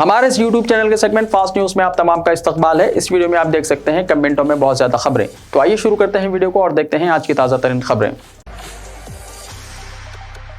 हमारे इस YouTube channel के सेगमेंट फास्ट न्यूज़ में आप तमाम का इस्तकबाल है। इस वीडियो में आप देख सकते हैं कमेंटों में बहुत ज़्यादा खबरें। तो आइए शुरू करते हैं वीडियो को और देखते हैं आज की ताज़ा तरीन खबरें।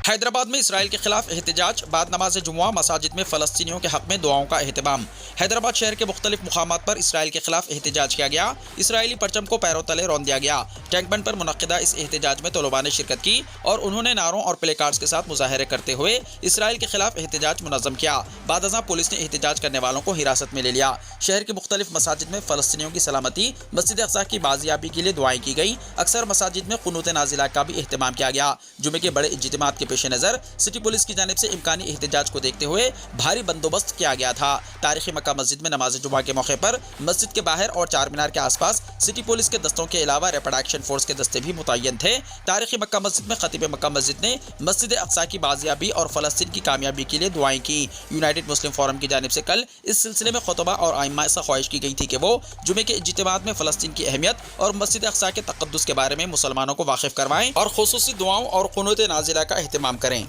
हैदराबाद में इसराइल के खिलाफ एहतजाज, बाद नमाज जुम्मा मसाजिद में फ़लस्तीनियों के हक़ में दुआओं का एहतमाम। हैदराबाद शहर के मुख्तलिफ मुकामात पर इसराइल के खिलाफ एहतजाज किया गया। इसराइली परचम को पैरों तले रौंद दिया गया। टैंक बंड पर मुनक्किदा इस एहतजाज में तलबा ने शिरकत की और उन्होंने नारों और प्ले कार्ड्स के साथ मुजाहरे करते हुए इसराइल के खिलाफ एहतजाज मुनज़्ज़म किया। बाद अज़ां पुलिस ने एहतजाज करने वालों को हिरासत में ले लिया। शहर के मुख्तलिफ मसाजिद में फ़लस्तीनियों की सलामती, मस्जिद अक़सा की बाजियाबी के लिए दुआएं की गई। अक्सर मसाजिद में क़ुनूत नाज़िला का भी एहतमाम किया गया। जुमे के बड़े इज्तिमात के पेश नज़र सिटी पुलिस की जानिब से इम्कानी एहतजाज को देखते हुए भारी बंदोबस्त किया गया था। तारीखी मक्का मस्जिद में नमाज जुमा के मौके पर मस्जिद के बाहर और चार मीनार के आसपास सिटी पुलिस के दस्तों के अलावा रैपिड एक्शन फोर्स के दस्ते भी मुतय्यन थे। तारीखी मक्का मस्जिद में खतीब मक्का मस्जिद ने मस्जिद अक़सा की बाजियाबी और फ़लस्तीन की कामयाबी के लिए दुआएं की। यूनाइटेड मुस्लिम फोरम की जानिब से कल इस सिलसिले में खुतबा और आइम्मा से ख्वाहिश की गई थी कि वो जुमे के इज्तिमात में फ़लस्तीन की अहमियत और मस्जिद अक़सा के तक़द्दुस के बारे में मुसलमानों को वाकिफ करवाएं और खुसूसी दुआओं और क़ुनूत नाज़िला का एहतमाम करें।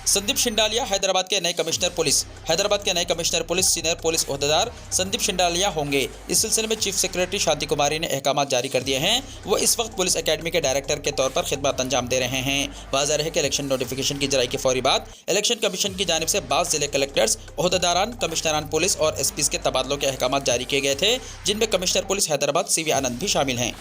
संदीप शिंडालिया हैदराबाद के नए कमिश्नर पुलिस। हैदराबाद के नए कमिश्नर पुलिस सीनियर पुलिस ओहदेदार संदीप शिंडालिया होंगे। इस सिलसिले में चीफ सेक्रेटरी शांति कुमारी ने अहकाम जारी कर दिए हैं। वो इस वक्त पुलिस एकेडमी के डायरेक्टर के तौर पर खिदमत अंजाम दे रहे हैं। वाज़ेह है कि इलेक्शन नोटिफिकेशन की जराई के फौरी बाद इलेक्शन कमीशन की जानिब से बाज़ जिले कलेक्टर्स, ओहदेदारान, कमिश्नरान पुलिस और एसपीज़ के तबादलों के अहकाम जारी किए गए थे, जिनमें कमिश्नर पुलिस हैदराबाद सीवी आनंद भी शामिल हैं।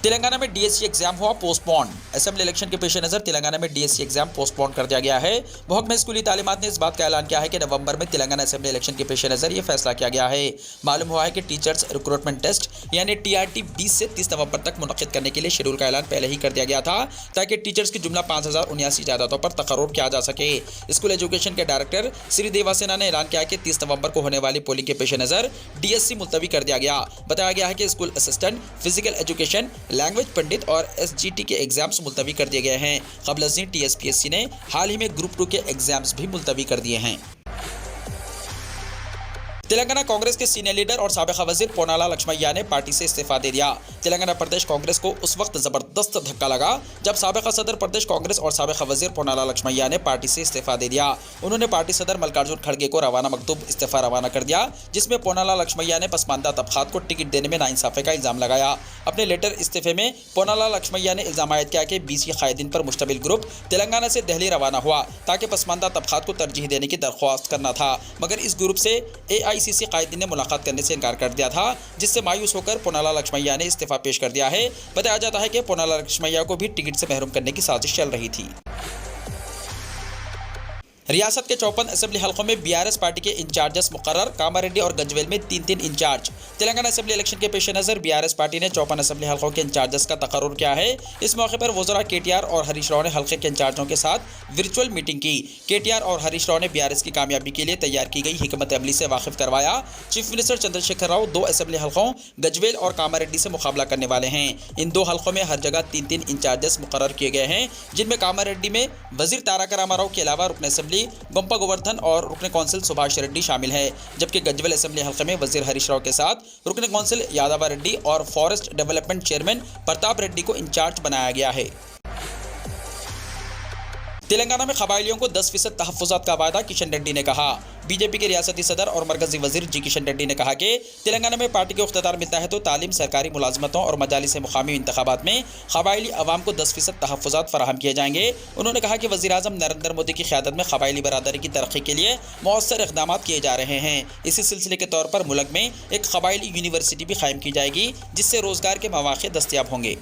तेलंगाना में डीएससी एग्जाम हुआ पोस्टपोन। असेंबली इलेक्शन के पेश नज़र तेलंगाना में डीएससी एग्जाम पोस्टपोन कर दिया गया है। महकमा स्कूली तालीमात ने इस बात का ऐलान किया है कि नवंबर में तेलंगाना असेंबली इलेक्शन के पेश नज़र ये फैसला किया गया है। मालूम हुआ है कि टीचर्स रिक्रूटमेंट टेस्ट यानी TRT 20 से 30 नवंबर तक मुनक़्क़िद करने के लिए शेड्यूल का ऐलान पहले ही कर दिया गया था, ताकि टीचर्स की जुमला 5079 इजाज़तों पर तकर्रुर किया जा सके। स्कूल एजुकेशन के डायरेक्टर श्री देवासेना ने ऐलान किया कि 30 नवंबर को होने वाली पोलिंग के पेश नज़र डीएससी मुलतवी कर दिया गया। बताया गया है कि school assistant, physical education, language pandit और SGT के एग्जाम्स मुलतवी कर दिए गए हैं। क़ब्ल अज़ीं TSPSC ने हाल ही में ग्रुप 2 के एग्जाम्स भी मुलतवी कर दिए हैं। तेलंगाना कांग्रेस के सीनियर लीडर और साबिक़ वज़ीर पोनाला लक्ष्मయ్య ने पार्टी से इस्तीफा दे दिया। तेलंगाना प्रदेश कांग्रेस को उस वक्त ज़बरदस्त धक्का लगा जब साबिक़ सदर प्रदेश कांग्रेस और साबिक़ वज़ीर पोनाला लक्ष्मయ్య ने पार्टी से इस्तीफा दे दिया। उन्होंने पार्टी सदर मल्लिकार्जुन खड़गे को रवाना मकतूब इस्तीफा रवाना कर दिया, जिसमें पोनाला लक्ष्मయ్య ने पसमानदा तबक़ात को टिकट देने में नाइंसाफ़ी का इल्ज़ाम लगाया। अपने लेटर इस्तीफे में पोनाला लक्ष्मయ్య ने इल्ज़ाम आयद किया कि BC कायदीन पर मुश्तमिल ग्रुप तेलंगाना से दिल्ली रवाना हुआ ताकि पसमानदा तबक़ात को तरजीह देने की दरख्वास्त करना था, मगर इस ग्रुप से AICC कायदीन ने मुलाकात करने से इनकार कर दिया था, जिससे मायूस होकर पोनाला लक्ष्मయ్య ने इस्तीफा पेश कर दिया है। बताया जाता है कि पोनाला लक्ष्मయ్య को भी टिकट से महरूम करने की साजिश चल रही थी। रियासत के 54 असेंबली हलकों में BRS पार्टी के इंचार्जेस मुकर्रर, कामारेड्डी और गंजवेल में 3-3 इंचार्ज। तेलंगाना असेंबली इलेक्शन के पेश नज़र BRS पार्टी ने 54 असेंबली हलकों के इंचार्जेस का तकर्रुर किया है। इस मौके पर वज़रा KTR और हरीश राव ने हल्के के इंचार्जों के साथ वर्चुअल मीटिंग की। KTR और हरीश राव ने BRS की कामयाबी के लिए तैयार की गई हिकमत अमली से वाकिफ करवाया। Chief minister Chandrashekhar Rao 2 assembly हलकों गंजवेल और कामारेड्डी से मुकाबला करने वाले हैं। इन 2 हलकों में हर जगह 3-3 इंचार्जेस मुकर्रर किए गए हैं, जिनमें कामारेड्डी में वज़ीर तारक रामाराव के अलावा रुकन असेंबली गंपा गोवर्धन और रुकन कौंसिल सुभाष रेड्डी शामिल है, जबकि गंजवेल असेंबली हल्के में वज़ीर हरीश राव के साथ रुकन कौंसिल यादव रेड्डी और forest development chairman Pratap Reddy को इंचार्ज बनाया गया है। तेलंगाना में कबायलियों को 10% तहफ़्फ़ुज़ात का वादा, किशन रेड्डी ने कहा। बीजेपी के रियासती सदर और मरकज़ी वज़ीर जी किशन रेड्डी ने कहा कि तेलंगाना में पार्टी को इख्तियार मिलता है तो तालीम, सरकारी मुलाजमतों और मजालिस मुकामी इंतखाबात में कबायली अवाम को 10% तहफ़्फ़ुज़ात फ़राहम किए जाएंगे। उन्होंने कहा कि वज़ीर-ए-आज़म नरेंद्र मोदी की क़यादत में कबायली बरादरी की तरक्की के लिए मौसर इक़दाम किए जा रहे हैं। इसी सिलसिले के तौर पर मुल्क में एक कबायली यूनिवर्सिटी भी कायम की जाएगी, जिससे रोज़गार के मौक़े दस्तयाब होंगे।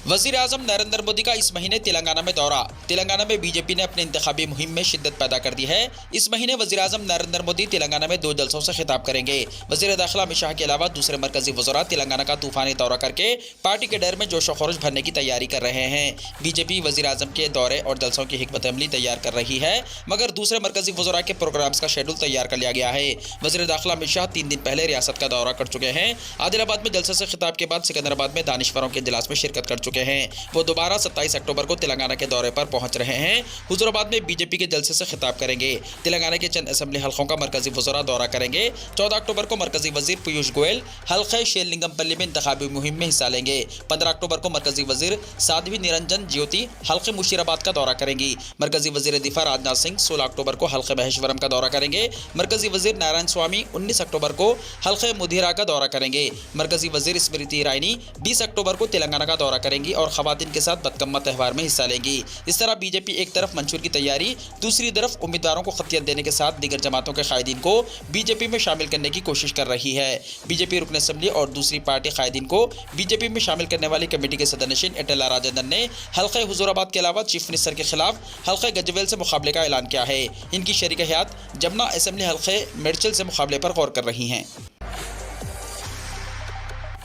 वज़ीर आज़म नरेंद्र मोदी का इस महीने तेलंगाना में दौरा। तेलंगाना में बीजेपी ने अपने इंतखाबी मुहिम में शिद्दत पैदा कर दी है। इस महीने वज़ीर आज़म नरेंद्र मोदी तेलंगाना में 2 जलसों से खिताब करेंगे। वज़ीर दाखिला अमित शाह के अलावा दूसरे मरकजी वज़रा तेलंगाना का तूफ़ानी दौरा करके पार्टी के डर में जोश व खरोश भरने की तैयारी कर रहे हैं। बीजेपी वज़ीर आज़म के दौरे और जलसों की हिकमत अमली तैयार कर रही है, मगर दूसरे मरकजी वज़रा के प्रोग्राम्स का शेड्यूल तैयार कर लिया गया है। वज़ीर दाखिला अमित शाह 3 दिन पहले रियासत का दौरा कर चुके हैं। आदिलाबाद में जलसे से खिताब के बाद सिकंदराबाद में दानिशवरों के इजलास में शिरकत कर चुके चुके हैं। वो दोबारा 27 अक्टूबर को तेलंगाना के दौरे पर पहुंच रहे हैं। हुजूराबाद में बीजेपी के जलसे से खिताब करेंगे। तेलंगाना के चंद असेंबली हल्कों का मरकजी वज़रा दौरा करेंगे। 14 अक्टूबर को मरकजी वजीर पीयूष गोयल हल्के शेरलिंगमपल्ली में इंतखाबी मुहिम में हिस्सा लेंगे। 15 अक्टूबर को मरकजी वजीर साध्वी निरंजन ज्योति हल्के मुशीराबाद का दौरा करेंगी। मरकजी वजीर दिफा राजनाथ सिंह 16 अक्टूबर को हल्के महेश्वरम का दौरा करेंगे। मरकजी वजीर नारायण स्वामी 19 अक्टूबर को हल्के मुधीरा का दौरा करेंगे। मरकजी वजीर स्मृति ईरानी 20 अक्टूबर को तेलंगाना का दौरा करेंगी और खवातीन के साथ बतकम्मा त्यौहार में हिस्सा लेंगी। इस तरह बीजेपी एक तरफ मंशूर की तैयारी, दूसरी तरफ उम्मीदवारों को खतियत देने के साथ दीगर जमातों के कायदीन को बीजेपी में शामिल करने की कोशिश कर रही है। बीजेपी रुकन असेंबली और दूसरी पार्टी कायदीन को बीजेपी में शामिल करने वाली कमेटी के सदरनशीन एटला राजेंद्रन ने हल्के हुजूराबाद के अलावा चीफ मिनिस्टर के खिलाफ हल्के गजवेल से मुकाबले का ऐलान किया है। इनकी शरीक हयात जमुना असेंबली हल्के मेडचल से मुकाबले पर गौर कर रही हैं।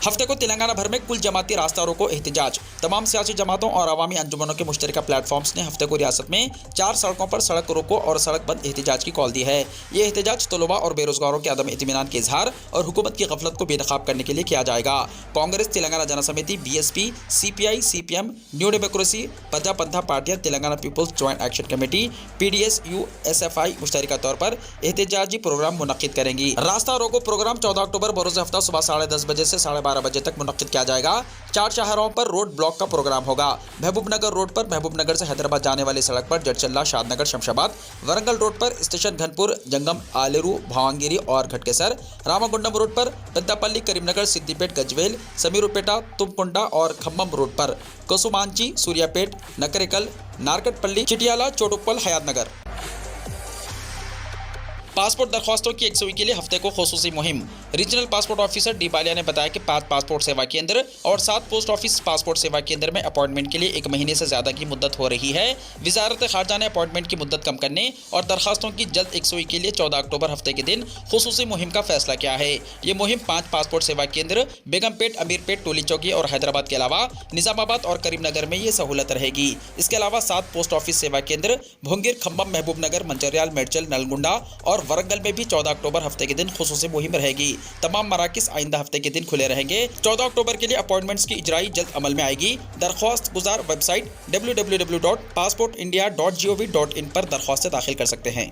हफ्ते को तेलंगाना भर में कुल जमाती रास्ता रोको एहतजाज। तमाम सियासी जमातों और अवामी अंजुमनों के मुश्तरका प्लेटफॉर्म्स ने हफ्ते को रियासत में 4 सड़कों पर सड़क रोको और सड़क बंद एहतजाज की कॉल दी है। ये एहतजाज तलबा और बेरोजगारों के अदम इत्मीनान के इजहार और हुकूमत की गफलत को बेनकाब करने के लिए किया जाएगा। कांग्रेस, तेलंगाना जन समिति, BSP, CPI, CPM, new democracy, Prajapantha पार्टियां, Telangana people's joint action committee, PDS, USFI मुश्तरका तौर पर एहतजाजी प्रोग्राम मुनक्किद करेंगी। रास्ता रोको प्रोग्राम 14 अक्टूबर बरोज हफ्ता सुबह 10:30 बजे से 12:30 बजे तक मुनक्किद किया जाएगा। 4 शाहराहों पर रोड ब्लॉक का प्रोग्राम होगा। महबूबनगर रोड पर महबूबनगर से हैदराबाद जाने वाली सड़क पर जडचल्ला, शादनगर, शमशाबाद, वरंगल रोड पर स्टेशन घनपुर, जंगम, आलेरू, भावंगिरी और घटकेसर, रामागुंडम रोड पर पेद्दापल्ली, करीमनगर, सिद्दीपेट, गजवेल, समीरुपेटा, तुमकुंडा और खम्मम रोड पर कसुमांची, सूर्यापेट, नकरेकल, नारकटपल्ली, चिटियाला, चोटुप्पल, हयातनगर। पासपोर्ट दरख्वास्तों की 100 के लिए हफ्ते को खुसूसी मुहिम। Regional passport officer D Ballia ने बताया कि 5 पासपोर्ट सेवा केंद्र और 7 पोस्ट ऑफिस पासपोर्ट सेवा केंद्र में अपॉइंटमेंट के लिए 1 महीने से ज़्यादा की मुद्दत हो रही है। वजारत खारजा ने अपॉइंटमेंट की मुद्दत कम करने और दरखास्तों की जल्द 100 के लिए 14 अक्टूबर हफ्ते के दिन खुसूसी मुहिम का फैसला किया है। ये मुहिम 5 पासपोर्ट सेवा केंद्र बेगमपेट, अमीरपेट, टोली चौकी और हैदराबाद के अलावा निजामाबाद और करीमनगर में ये सहूलत रहेगी। इसके अलावा 7 पोस्ट ऑफिस सेवा केंद्र भुंगिर, खम्बम, महबूबनगर, मंचरियाल, मेडचल, नलगुंडा और वरंगल में भी 14 अक्टूबर हफ्ते के दिन खुसूसी मुहिम रहेगी। तमाम मराकिस आइंदा हफ्ते के दिन खुले रहेंगे। 14 अक्टूबर के लिए अपॉइंटमेंट्स की इजराई जल्द अमल में आएगी। दरख्वास्त गुजार वेबसाइट www.passportindia.gov.in पर दरख्वास्तें दाखिल कर सकते हैं।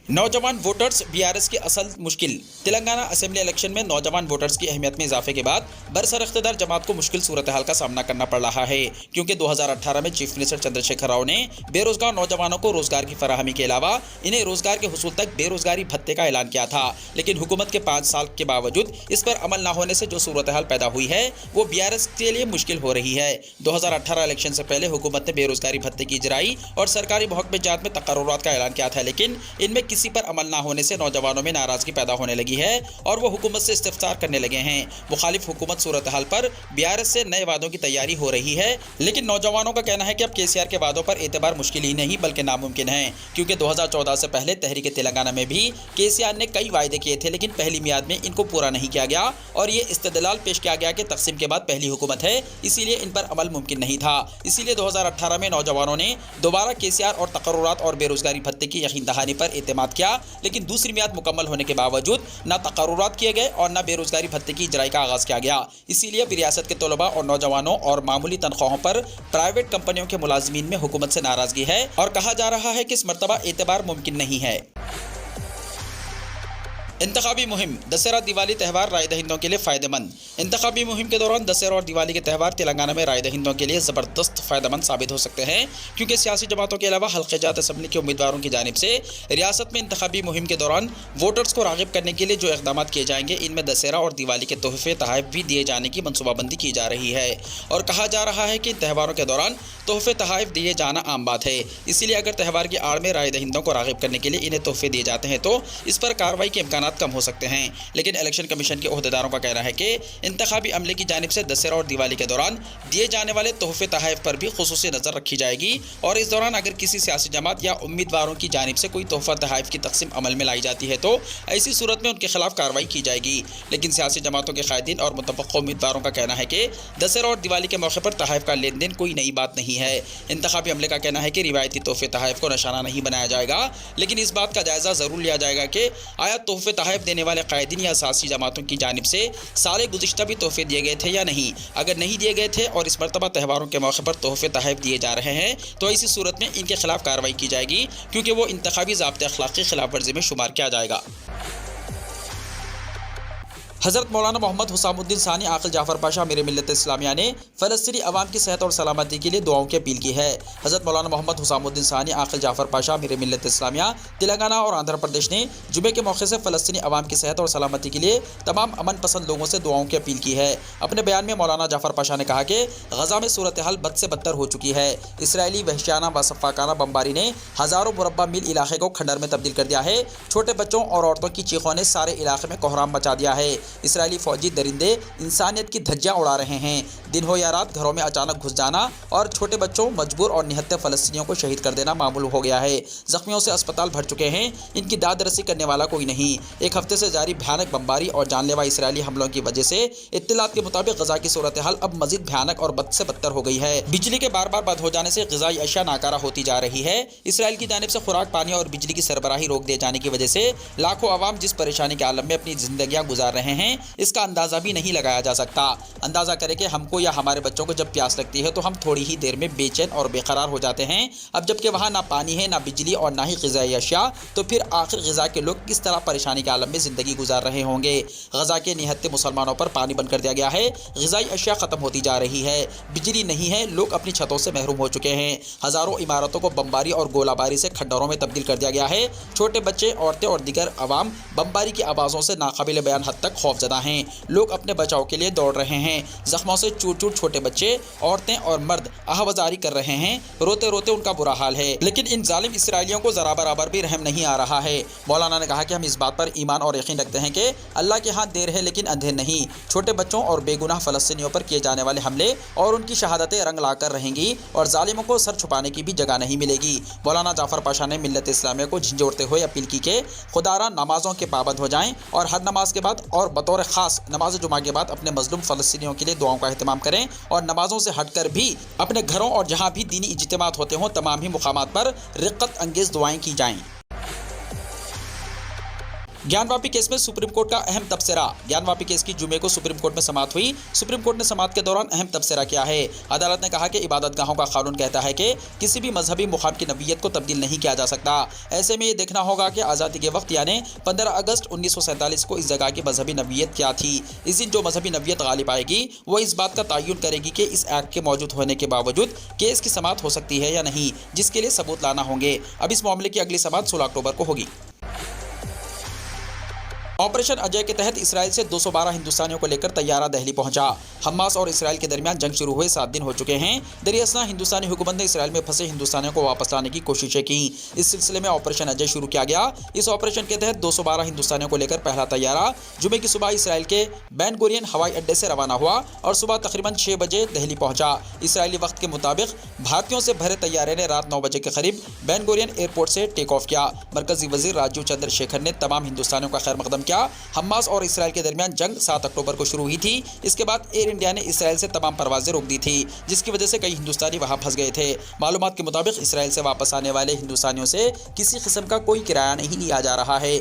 नौजवान वोटर्स BRS की असल मुश्किल। तेलंगाना असेंबली इलेक्शन में नौजवान वोटर्स की अहमियत में इजाफे के बाद बरसर इख्तिदार जमात को मुश्किल सूरत हाल का सामना करना पड़ रहा है, क्योंकि 2018 में चीफ मिनिस्टर चंद्रशेखर राव ने बेरोजगार नौजवानों को रोजगार की फराहमी के अलावा इन्हें रोजगार के हुसूल तक बेरोजगारी भत्ते का ऐलान किया था। लेकिन हुकूमत के 5 साल के बावजूद इस पर अमल न होने से जो सूरत हाल पैदा हुई है वो BRS के लिए मुश्किल हो रही है। 2018 इलेक्शन से पहले हुकूमत ने बेरोजगारी भत्ते की इजराई और सरकारी महकमेजात में तकर्रुरात का ऐलान किया था, लेकिन इनमें किसी पर अमल ना होने से नौजवानों में नाराजगी पैदा होने लगी है और वो हुकूमत से इस्तिफ्तार करने लगे हैं। मुखालिफ हुकूमत सूरत हाल पर BRS से नए वादों की तैयारी हो रही है, लेकिन नौजवानों का कहना है कि अब KCR के वादों पर एतबार मुश्किल ही नहीं बल्कि नामुमकिन है, क्योंकि 2014 से पहले तहरीक तेलंगाना में भी KCR ने कई वायदे किए थे, लेकिन पहली मियाद में इनको पूरा नहीं किया गया और ये इस्तदलाल पेश किया गया कि तकसीम के बाद पहली हुकूमत है, इसीलिए इन पर अमल मुमकिन नहीं था। इसीलिए 2018 में नौजवानों ने दोबारा KCR और तकर्रुरात और बेरोजगारी भत्ते की यकीन दहानी पर एतमाद किया, लेकिन दूसरी मियाद मुकम्मल होने के बावजूद न तकर्रुरात किए गए और न बेरोजगारी भत्ते की इजराई का आगाज किया गया। इसीलिए रियासत के तलबा और नौजवानों और मामूली तनख्वाहों पर प्राइवेट कंपनियों के मुलाजमीन में हुकूमत से नाराजगी है और कहा जा रहा है कि इस मरतबा एतबार मुमकिन नहीं है। इंतखाबी मुहिम। दशहरा दिवाली त्यौहार राय दहिंदों के लिए फ़ायदेमंद। इंतखाबी मुहिम के दौरान दशहरा और दिवाली के त्यौहार तेलंगाना में राय दहिंदों के लिए ज़बरदस्त फ़ायदेमंद साबित हो सकते हैं, क्योंकि सियासी जमातों के अलावा हल्के जात असम्बली के उम्मीदवारों की जानिब से रियासत में इंतखाबी मुहिम के दौरान वोटर्स को राग़िब करने के लिए जो इक़दाम किए जाएंगे, इनमें दशहरा और दिवाली के तोहफे तोहफ़े भी दिए जाने की मनसूबाबंदी की जा रही है और कहा जा रहा है कि त्यौहारों के दौरान तोहफे तोहफ़े दिए जाना आम बात है। इसीलिए अगर त्यौहार की आड़ में राय दहिंदों को राग़िब करने के लिए इन्हें तोहफे दिए जाते हैं तो इस पर कार्रवाई के इम्कानात कम हो सकते हैं। लेकिन इलेक्शन कमीशन के ओहदेदारों का कहना है कि इंतखाबी अमले की जानिब से दशहरा और दिवाली के दौरान दिए जाने वाले तोहफे तोहफ़े पर भी खुसूसी नज़र रखी जाएगी और इस दौरान अगर किसी सियासी जमात या उम्मीदवारों की जानिब से कोई तोहफा तोहफ़े की तकसीम अमल में लाई जाती है तो ऐसी सूरत में उनके खिलाफ कार्रवाई की जाएगी। लेकिन सियासी जमातों के कायदीन और मुतवक्किल उम्मीदवारों का कहना है कि दशहरा और दिवाली के मौके पर तोहफ़े का लेन देन कोई नई बात नहीं है। इंतखाबी अमले का कहना है कि रिवायती तोहफे तोहफ़े को निशाना नहीं बनाया जाएगा, लेकिन इस बात का जायज़ा ज़रूर लिया जाएगा कि आया तोहफे تحائف دینے والے قائدین یا سیاسی جماعتوں کی جانب سے سال گزشتہ بھی تحفے دیے گئے تھے یا نہیں۔ اگر نہیں دیے گئے تھے اور اس مرتبہ تہواروں کے موقع پر تحفے تحائف دیے جا رہے ہیں تو ایسی صورت میں ان کے خلاف کارروائی کی جائے گی، کیونکہ وہ انتخابی ضابطۂ اخلاق کی خلاف ورزی میں شمار کیا جائے گا۔ حضرت مولانا محمد حسام الدین ثانی عاقل جعفر پاشا امیر ملت اسلامیہ نے فلسطینی عوام کی صحت اور سلامتی کے لیے دعاؤں کی اپیل کی ہے۔ حضرت مولانا محمد حسام الدین ثانی عاقل جعفر پاشا امیر ملت اسلامیہ تلنگانہ اور آندھرا پردیش نے جمعے کے موقع سے فلسطینی عوام کی صحت اور سلامتی کے لیے تمام امن پسند لوگوں سے دعاؤں کی اپیل کی ہے۔ اپنے بیان میں مولانا جعفر پاشا نے کہا کہ غزہ میں صورتحال بد سے بدتر ہو چکی ہے۔ اسرائیلی وحشیانہ و سفاکانہ بمباری نے ہزاروں مربع میل علاقے کو کھنڈر میں تبدیل کر دیا ہے۔ چھوٹے بچوں اور عورتوں کی چیخوں نے سارے علاقے میں کوہرام مچا دیا ہے۔ اسرائیلی فوجی درندے انسانیت کی دھجیاں اڑا رہے ہیں۔ دن ہو یا رات گھروں میں اچانک گھس جانا اور چھوٹے بچوں، مجبور اور نہتے فلسطینیوں کو شہید کر دینا معمول ہو گیا ہے۔ زخمیوں سے اسپتال بھر چکے ہیں، ان کی داد رسی کرنے والا کوئی نہیں۔ ایک ہفتے سے جاری بھیانک بمباری اور جان لیوا اسرائیلی حملوں کی وجہ سے اطلاعات کے مطابق غزہ کی صورتحال اب مزید بھیانک اور بد سے بدتر ہو گئی ہے۔ بجلی کے بار بار بند ہو جانے سے غذائی اشیاء ناکارہ ہوتی جا رہی ہے۔ اسرائیل کی جانب سے خوراک، پانی اور بجلی کی سربراہی روک دیے جانے کی وجہ سے لاکھوں عوام جس پریشانی کے عالم میں اپنی زندگیاں گزار رہے ہیں، اس کا اندازہ بھی نہیں لگایا جا سکتا۔ اندازہ کریں کہ ہم کو یا ہمارے بچوں کو جب پیاس لگتی ہے تو ہم تھوڑی ہی دیر میں بے چین اور بے قرار ہو جاتے ہیں۔ اب جبکہ وہاں نہ پانی ہے، نہ بجلی اور نہ ہی غذائی اشیاء، تو پھر آخر غزہ کے لوگ کس طرح پریشانی کے عالم میں زندگی گزار رہے ہوں گے۔ غزہ کے نہتے مسلمانوں پر پانی بند کر دیا گیا ہے، غذائی اشیاء ختم ہوتی جا رہی ہے، بجلی نہیں ہے، لوگ اپنی چھتوں سے محروم ہو چکے ہیں۔ ہزاروں عمارتوں کو بمباری اور گولہ باری سے کھنڈروں میں تبدیل کر دیا گیا ہے۔ چھوٹے بچے، عورتیں اور دیگر عوام بمباری کی آوازوں سے ناقابل بیان حد تک خوفزدہ ہیں۔ لوگ اپنے بچاؤ کے لیے دوڑ رہے ہیں۔ زخموں سے چور چور چھوٹے بچے، عورتیں اور مرد آہوازاری کر رہے ہیں، روتے روتے ان کا برا حال ہے۔ لیکن ان ظالم اسرائیلیوں کو ذرا برابر بھی رحم نہیں آ رہا ہے۔ مولانا نے کہا کہ ہم اس بات پر ایمان اور یقین رکھتے ہیں کہ اللہ کے ہاں دیر ہے لیکن اندھیر نہیں۔ چھوٹے بچوں اور بے گناہ فلسطینیوں پر کیے جانے والے حملے اور ان کی شہادتیں رنگ لا کر رہیں گی اور ظالموں کو سر چھپانے کی بھی جگہ نہیں ملے گی۔ مولانا جعفر پاشا نے ملت اسلامیہ کو جھنجھوڑتے ہوئے اپیل کی کہ خدارا نمازوں کے پابند ہو جائیں اور ہر نماز کے بعد اور بطور خاص نماز جمعہ کے بعد اپنے مظلوم فلسطینیوں کے لیے دعاؤں کا اہتمام کریں اور نمازوں سے ہٹ کر بھی اپنے گھروں اور جہاں بھی دینی اجتماعات ہوتے ہوں تمام ہی مقامات پر رقت انگیز دعائیں کی جائیں۔ گیان واپی کیس میں سپریم کورٹ کا اہم تبصرہ۔ گیان واپی کیس کی جمعے کو سپریم کورٹ میں سماعت ہوئی۔ سپریم کورٹ نے سماعت کے دوران اہم تبصرہ کیا ہے۔ عدالت نے کہا کہ عبادت گاہوں کا قانون کہتا ہے کہ کسی بھی مذہبی مقام کی نوعیت کو تبدیل نہیں کیا جا سکتا۔ ایسے میں یہ دیکھنا ہوگا کہ آزادی کے وقت یعنی 15 اگست 1947 کو اس جگہ کی مذہبی نوعیت کیا تھی۔ اس دن جو مذہبی نوعیت غالب آئے گی وہ اس بات کا تعین کرے گی کہ اس ایکٹ کے موجود ہونے کے باوجود کیس کی سماعت ہو سکتی ہے یا نہیں، جس کے لیے ثبوت لانا ہوں گے۔ اب اس معاملے کی اگلی سماعت 16 اکتوبر کو ہوگی۔ آپریشن اجے کے تحت اسرائیل سے 212 ہندوستانیوں کو لے کر طیارہ دہلی پہنچا۔ حماس اور اسرائیل کے درمیان جنگ شروع ہوئے 7 دن ہو چکے ہیں۔ دراصل ہندوستانی حکومت نے اسرائیل میں پھنسے ہندوستانیوں کو واپس لانے کی کوششیں کی۔ اس سلسلے میں آپریشن اجے شروع کیا گیا۔ اس آپریشن کے تحت 212 ہندوستانیوں کو لے کر پہلا طیارہ جمعے کی صبح اسرائیل کے بین گورین ہوائی اڈے سے روانہ ہوا اور صبح تقریباً 6 بجے دہلی پہنچا۔ اسرائیلی وقت کے مطابق بھارتیوں سے بھرے طیارے نے رات 9 بجے کے قریب بین گورین ایئرپورٹ سے ٹیک آف کیا۔ مرکزی وزیر راجیو چندر شیکھر نے تمام ہندوستانیوں کا خیر مقدم کیا۔ حماس اور اسرائیل کے درمیان جنگ 7 اکتوبر کو شروع ہوئی تھی۔ اس کے بعد ایئر انڈیا نے اسرائیل سے تمام پروازیں روک دی تھی، جس کی وجہ سے کئی ہندوستانی وہاں پھنس گئے تھے۔ معلومات کے مطابق اسرائیل سے واپس آنے والے ہندوستانیوں سے کسی قسم کا کوئی کرایہ نہیں لیا جا رہا ہے۔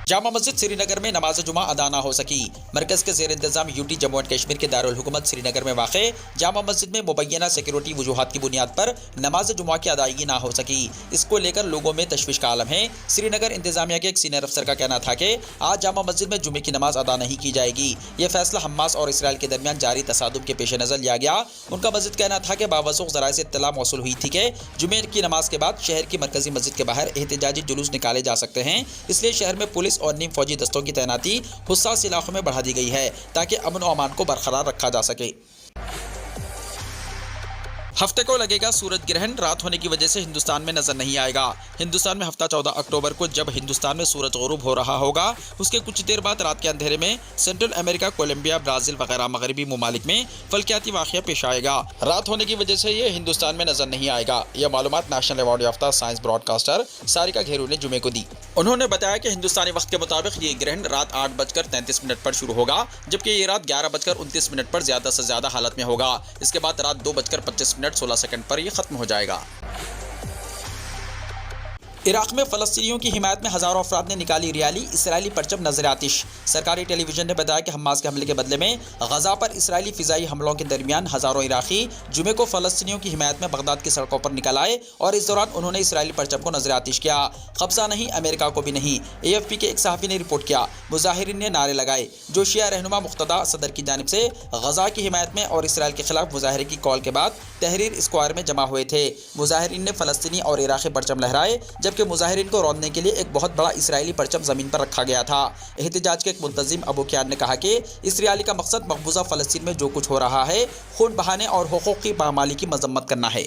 جامع مسجد سری نگر میں نماز جمعہ ادا نہ ہو سکی۔ مرکز کے زیر انتظام یوٹی جموں اینڈ کشمیر کے دارالحکومت سری نگر میں واقع جامع مسجد میں مبینہ سیکیورٹی وجوہات کی بنیاد پر نماز جمعہ کی ادائیگی نہ ہو سکی۔ اس کو لے کر لوگوں میں تشویش کا عالم ہے۔ سری نگر انتظامیہ کے ایک سینئر افسر کا کہنا تھا کہ آج جامع مسجد میں جمعے کی نماز ادا نہیں کی جائے گی۔ یہ فیصلہ حماس اور اسرائیل کے درمیان جاری تصادم کے پیش نظر لیا گیا۔ ان کا مزید کہنا تھا کہ باوثوق ذرائع سے اطلاع موصول ہوئی تھی کہ جمعے کی نماز کے بعد شہر کی مرکزی مسجد کے باہر احتجاجی جلوس نکالے جا سکتے ہیں، اس لیے شہر میں پولیس اور نیم فوجی دستوں کی تعیناتی حساس علاقوں میں بڑھا دی گئی ہے تاکہ امن و امان کو برقرار رکھا جا سکے۔ ہفتے کو لگے گا سورج گرہن، رات ہونے کی وجہ سے ہندوستان میں نظر نہیں آئے گا۔ ہندوستان میں ہفتہ 14 اکتوبر کو جب ہندوستان میں سورج غروب ہو رہا ہوگا، اس کے کچھ دیر بعد رات کے اندھیرے میں سینٹرل امریکہ، کولمبیا، برازیل وغیرہ مغربی ممالک میں فلکیاتی واقعہ پیش آئے گا۔ رات ہونے کی وجہ سے یہ ہندوستان میں نظر نہیں آئے گا۔ یہ معلومات نیشنل ایوارڈ یافتہ سائنس براڈ کاسٹر ساریکا گھیرو نے جمعے کو دی۔ انہوں نے بتایا کہ ہندوستانی وقت کے مطابق یہ گرہن رات 8:33 پر شروع ہوگا، جبکہ یہ رات 11:29 پر زیادہ سے زیادہ حالت میں ہوگا۔ اس کے بعد رات 2:25 پر یہ ختم ہو جائے گا۔ عراق میں فلسطینیوں کی حمایت میں ہزاروں افراد نے نکالی ریالی، اسرائیلی پرچم نظر آتش۔ سرکاری ٹیلی ویژن نے بتایا کہ حماس کے حملے کے بدلے میں غزہ پر اسرائیلی فضائی حملوں کے درمیان ہزاروں عراقی جمعے کو فلسطینیوں کی حمایت میں بغداد کی سڑکوں پر نکل آئے اور اس دوران انہوں نے اسرائیلی پرچم کو نظر آتش کیا۔ قبضہ نہیں، امریکہ کو بھی نہیں، AFP کے ایک صحافی نے رپورٹ کیا۔ مظاہرین نے نعرے لگائے جو شیعہ رہنما مقتدی صدر کی جانب سے غزہ کی حمایت میں اور اسرائیل کے خلاف مظاہرے کی کال کے بعد تحریر اسکوائر میں جمع ہوئے تھے۔ مظاہرین نے فلسطینی اور عراقی پرچم لہرائے، جبکہ مظاہرین کو روندنے کے لیے ایک بہت بڑا اسرائیلی پرچم زمین پر رکھا گیا تھا۔ احتجاج کے ایک منتظم ابو کیان نے کہا کہ اس ریالی کا مقصد مقبوضہ فلسطین میں جو کچھ ہو رہا ہے خون بہانے اور حقوق کی پامالی کی مذمت کرنا ہے۔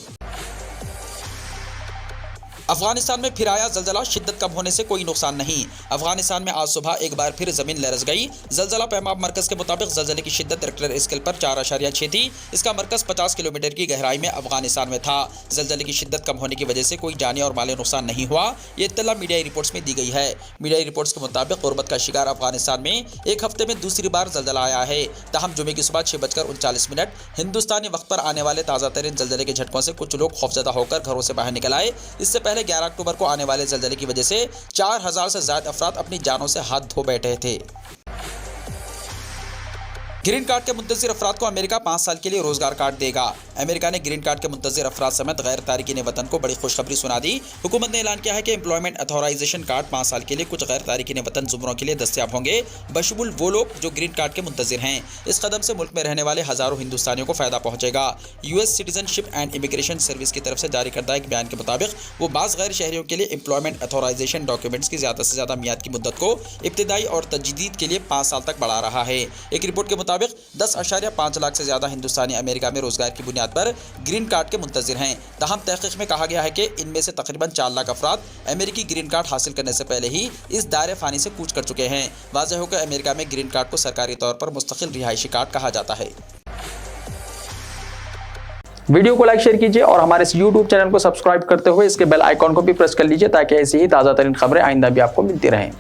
افغانستان میں پھر آیا زلزلہ، شدت کم ہونے سے کوئی نقصان نہیں۔ افغانستان میں آج صبح ایک بار پھر زمین لرز گئی۔ زلزلہ پیماب مرکز کے مطابق زلزلے کی شدت ریکٹر اسکیل پر 4.6 تھی۔ اس کا مرکز 50 کلومیٹر کی گہرائی میں افغانستان میں تھا۔ زلزلے کی شدت کم ہونے کی وجہ سے کوئی جانی اور مالی نقصان نہیں ہوا، یہ اطلاع میڈیائی رپورٹس میں دی گئی ہے۔ میڈیائی رپورٹس کے مطابق غربت کا شکار افغانستان میں ایک ہفتے میں دوسری بار زلزلہ آیا ہے۔ تاہم جمعے کی صبح 6:39 ہندوستانی وقت پر آنے والے تازہ ترین زلزلے کے جھٹکوں سے کچھ لوگ خوفزدہ ہو کر گھروں سے باہر نکل آئے۔ اس سے پہلے 11 اکتوبر کو آنے والے زلزلے کی وجہ سے 4000 سے زائد افراد اپنی جانوں سے ہاتھ دھو بیٹھے تھے۔ گرین کارڈ کے منتظر افراد کو امریکہ 5 سال کے لیے روزگار کارڈ دے گا۔ امریکہ نے گرین کارڈ کے منتظر افراد سمیت غیر تارکین وطن کو بڑی خوشخبری سنا دی۔ حکومت نے اعلان کیا ہے کہ امپلائمنٹ اتھورائزیشن کارڈ 5 سال کے لیے کچھ غیر تارکین وطن زمروں کے لیے دستیاب ہوں گے، بشمول وہ لوگ جو گرین کارڈ کے منتظر ہیں۔ اس قدم سے ملک میں رہنے والے ہزاروں ہندوستانیوں کو فائدہ پہنچے گا۔ US citizen ship and immigration service کی طرف سے جاری کردہ ایک بیان کے مطابق وہ بعض غیر شہریوں کے لیے امپلائمنٹ اتھورائزیشن ڈاکیومنٹس کی زیادہ سے زیادہ میعاد کی مدت کو ابتدائی اور تجدید کے لیے 5 سال تک بڑھا رہا ہے۔ ایک رپورٹ کے مطابق 10.5 لاکھ سے زیادہ ہندوستانی امریکہ میں روزگار کی بنیاد پر گرین کارڈ کے منتظر ہیں۔ تاہم تحقیق میں کہا گیا ہے کہ ان میں سے تقریباً 4 لاکھ افراد امریکی گرین کارڈ حاصل کرنے سے پہلے ہی اس دائرے فانی سے کوچ کر چکے ہیں۔ واضح ہو کہ امریکہ میں گرین کارڈ کو سرکاری طور پر مستقل رہائشی کارڈ کہا جاتا ہے۔ ویڈیو کو لائک شیئر کیجیے اور ہمارے اس YouTube چینل کو سبسکرائب کرتے ہوئے اس کے بیل آئیکن کو بھی پریس کر لیجیے تاکہ ایسی ہی تازہ ترین خبریں آئندہ بھی آپ کو ملتی رہیں۔